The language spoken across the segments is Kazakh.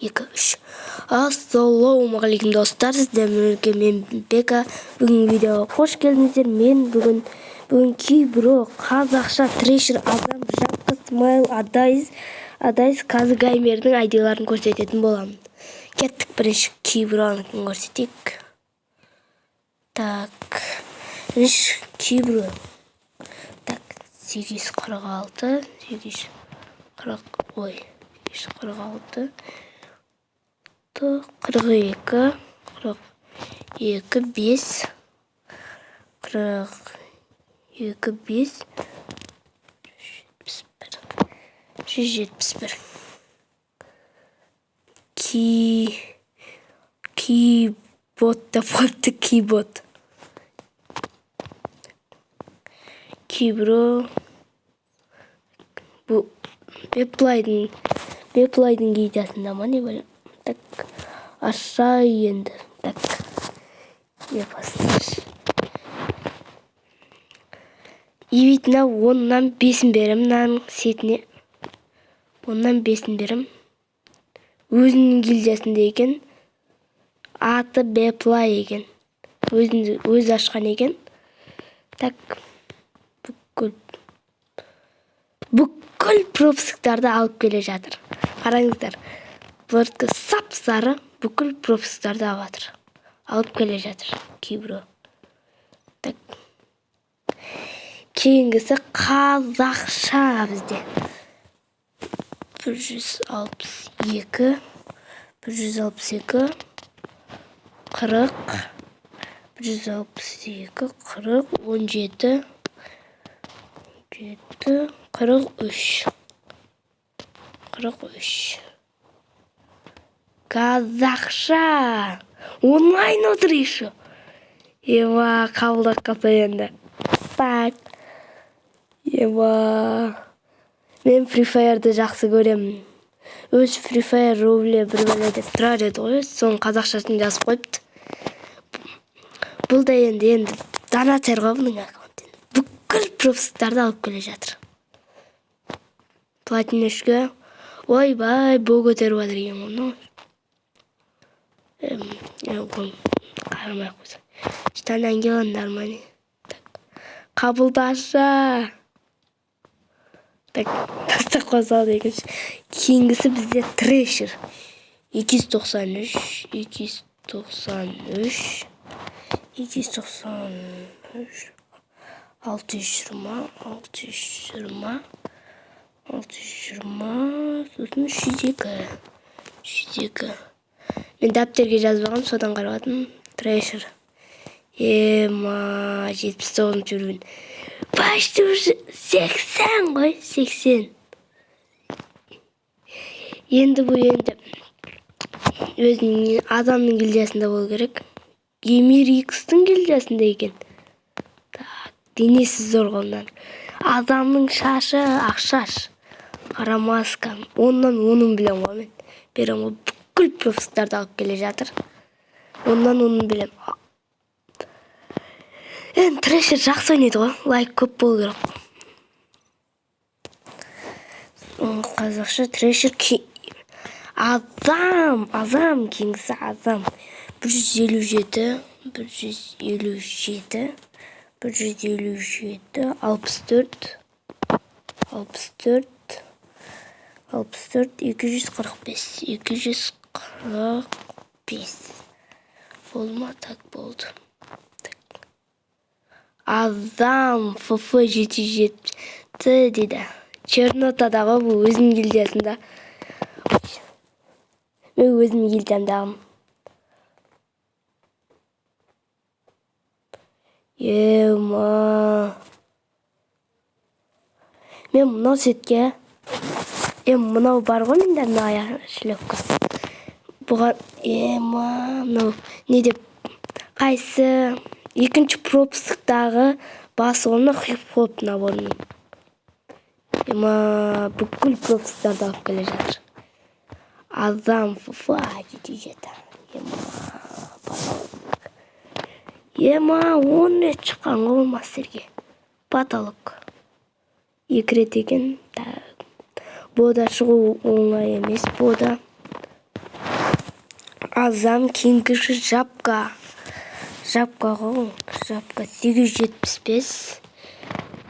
2 3. Ассалаумағалейкум достар, сіздерге мен Бека. Бүгін видеоға қош келдіңіздер. Мен бүгін кейбір қазақша трешер адам Жапка Смайл Адайс Казгаймердің айдиларын көрсететін боламын. Кеттік, бірінші кейбірін көрсетейік. Так, бірінші кейбір. Так, 846, 846, 42, 5, 171. Keyboard da yaptı, keyboard. Kibro. Bu Beplay'ın giyeceğinden ama ne böyle? Tak aşağı indi. Tak yapasınlar. Evitine ondan 5'in berim, setine ondan 5'in berim. Өзінің гильдиясында екен. Аты Беплай екен. Өзі ашқан екен. Так, бүкіл пропусктарды алып келе жатыр. Қараңыздар. Бұртқа сап-сары бүкіл пропусктарды алып келе жатыр. Кейбірі. Так. Кейінгісі қазақша бізде. 162, 40, 162, 40, 17, 43. Қазақша. Онлайн отыр еще. Ева, қабылдап қалса енді. Так. Ева. Мен Free Fire'ды жақсы көремін. Өз Free Fire рубле бір бәле деп тұрар еді ғой. Соның қазақшасын жазып қойыпты. Бұл да енді донатер ғой бұның аккаунты. Бүкіл пропусктарды алып келе жатыр. Платин 3-ге. Ойбай, бұл көтеріп жатыр екен оны. Қарамай қойса. Штаннан келіңдер мені. Қабылдашы. Так, тастақ қосалды екен. Кейінгісі бізде трешер. 293, 620, 102. Мен дәптерге жазбағам, содан қараватым. Трешер. 79 жүрген. Başta 80 ғой, 80. Енді бұл өзінің адамның гильдиясында болу керек. Емир X-тің гильдиясында екен. Так, денесі зор қолынан. Адамның шашы ақшаш. Қара маска. Оның білем ғой мен. Берем ғой, бүкіл пропусктарды алып келе жатыр. Оның білем. Трешер жақсы ойнайды ғой, лайк көп болу керек. Қазақша трешер адам кеңісі адам. 157, 64, 64, 245. Болды ма? Так, болды. Адам ФФ 77 дейді. Чернотадағы бұл өзінің гильдиясында. Мен өзінің гильдиямдағым. Ема. Мен мұнау сетке. Мұнау бар ғой менде аяқ шлепка. Бұған мұнау не деп қайсы екінші пропусктағы басылығына хип-хоп наборының. Бүкіл пропусктарды алып келе жатыр. Адам ФФ 77. Он рет шыққан ғой мастерге. Баталық. 2 рет екен. Бода шығу оңай емес. Бода азам кеңгірші жапқа. Жапқа ғой, жапқа 875.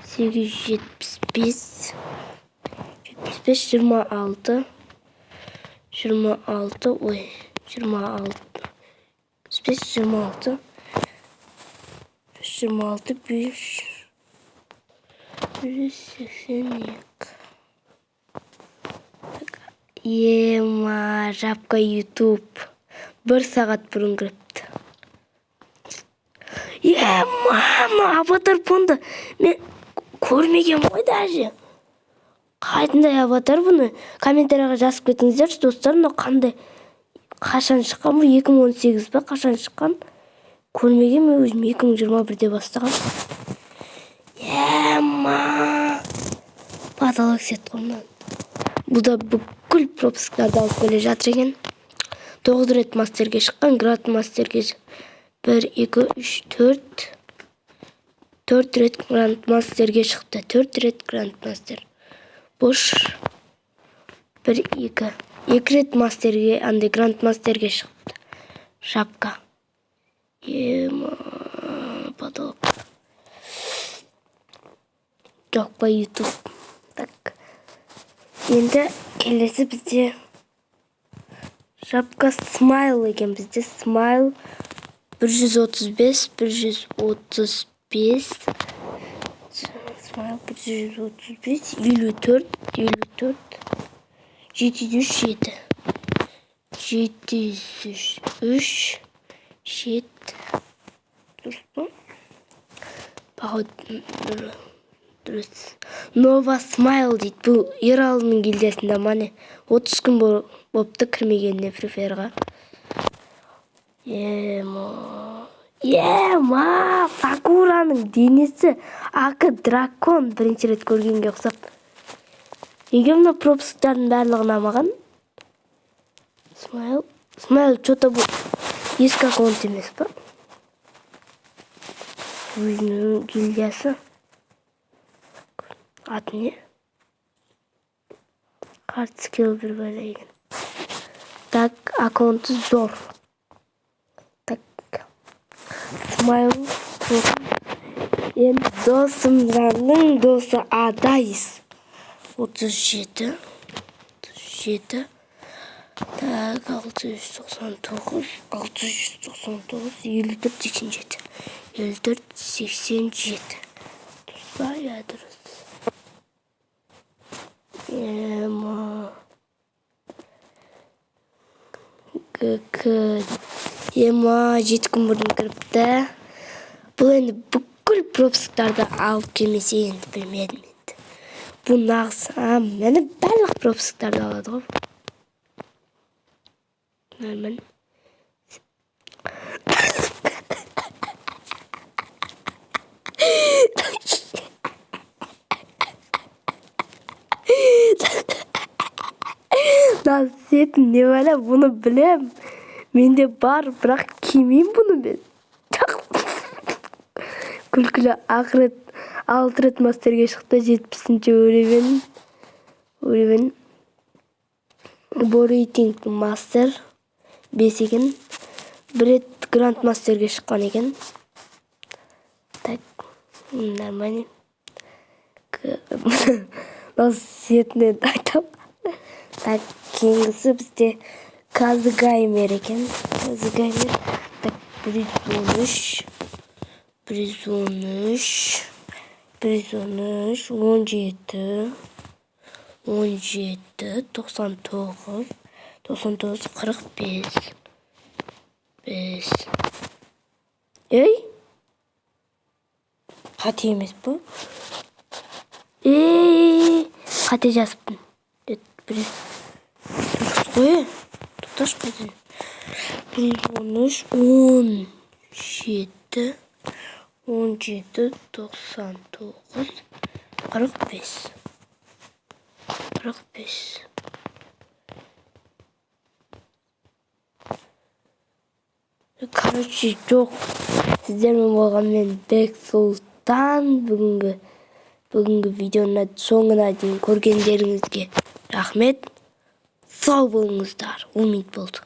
875. 26. 26, ой, 26. 26. 26, 182. Ема, жапқа YouTube. 1 сағат бұрын кіріпті. Ема, аватар бұнды. Мен көрмеген ғой даже. Қайдындай аватар бұны? Комментарияға жазып кетіңіздерші, достар. Но қандай? Қашан шыққан бұл? 2018 ба? Қашан шыққан? Көрмеген мен өзім 2021-де бастаған. Ема, паталық сет қойман. Бұда бүкіл пропускаларды алып келе жатыр екен. 9 рет мастерге шыққан, гранд мастерге 1, 2, 3, 4. 4 рет гранд мастерге шықты. 4 рет гранд мастер. Бош. 1, 2. 2 рет мастерге, андай гранд мастерге шықты. Шапка. Ема, потолок. Жоқ па YouTube. Так. Енді келесі бізде шапка смайл екен. Бізде смайл 135, 135. Смайл 135, 54, 54. 707. 703. 7. Дұрыс па? Дұрыс. Нова смайл дейді. Бұл Ералының гильдиясында мане 30 күн бопты кірмегеніне преферға. Ема, Сакураның денесі ақы дракон бірінші рет көргенге ұқсап. Неге мына пропусктардың барлығын амаған? Смайл. Смайл, что-то бұл ескі аккаунт емес па? Өзінің гильдиясы. Аты не? Hard skill bir böyle egen. Так, аккаунты зор. Так. Смайл. Енді досымның досы Адайс. 37. 37. Так, 699. 699. 54, 87. 54, 87. Dostlar ya dürüst. Ема 7 күн бұрын кіріпті. Бұл енді бүкіл пропусктарды алып келмесе енді білмедім енді. Бұл нағыз, мені барлық пропусктарды алады ғой. Нормально. Насетін не бәлі, бұны білем. Менде бар, бірақ кимейм бұны мен. Күлкілі ақырет 6 рет мастерге шықты, 70-ші өремен. Боритинг мастер 5 екен. 1 рет гранд мастерге шыққан екен. Так, нормально. Насетінен айтам. Так, кеңгісі бізде Казгаймер екен. Казгаймер. Так, 113. 113. 113. 17. 17. 99. 99. 45. 5. Ey? Қате емес бұл. Қате жазыппын. Дұрыс қой. Тұташ қайда. 113, 17, 17, 99, 45. 45. Короче, жоқ. Сіздермен болған мен Бек Сұлтан. Бүгінгі видеоны соңына дейін көргендеріңізге рахмет. Сау болыңыздар. Умид болды.